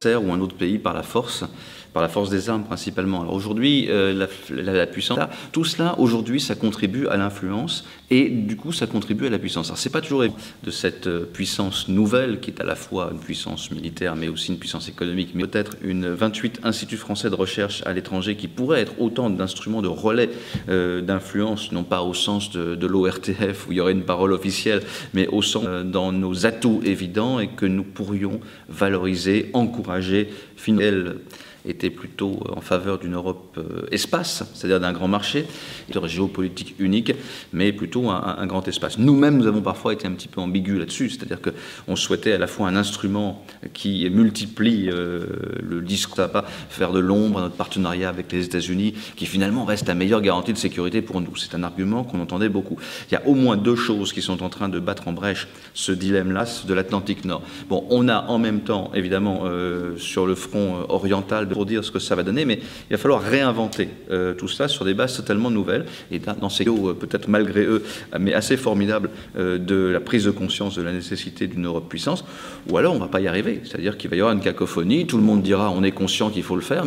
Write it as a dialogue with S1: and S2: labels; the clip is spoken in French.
S1: ou un autre pays par la force des armes principalement. Alors aujourd'hui, la puissance, tout cela aujourd'hui, ça contribue à l'influence et du coup, ça contribue à la puissance. Alors c'est pas toujours de cette puissance nouvelle qui est à la fois une puissance militaire mais aussi une puissance économique, mais peut-être 28 instituts français de recherche à l'étranger qui pourraient être autant d'instruments de relais d'influence, non pas au sens de l'ORTF où il y aurait une parole officielle, mais au sens dans nos atouts évidents et que nous pourrions valoriser, encourager, finalement, était plutôt en faveur d'une Europe espace, c'est-à-dire d'un grand marché, de géopolitique unique, mais plutôt un grand espace. Nous-mêmes, nous avons parfois été un petit peu ambigus là-dessus, c'est-à-dire qu'on souhaitait à la fois un instrument qui multiplie le disque, ça va pas faire de l'ombre à notre partenariat avec les États-Unis, qui finalement reste la meilleure garantie de sécurité pour nous. C'est un argument qu'on entendait beaucoup. Il y a au moins deux choses qui sont en train de battre en brèche ce dilemme-là de l'Atlantique Nord. Bon, on a en même temps, évidemment, sur le front oriental, pour dire ce que ça va donner, mais il va falloir réinventer tout cela sur des bases totalement nouvelles. Et dans ces cas, peut-être malgré eux, mais assez formidables, de la prise de conscience de la nécessité d'une Europe puissance, ou alors on ne va pas y arriver. C'est-à-dire qu'il va y avoir une cacophonie, tout le monde dira on est conscient qu'il faut le faire,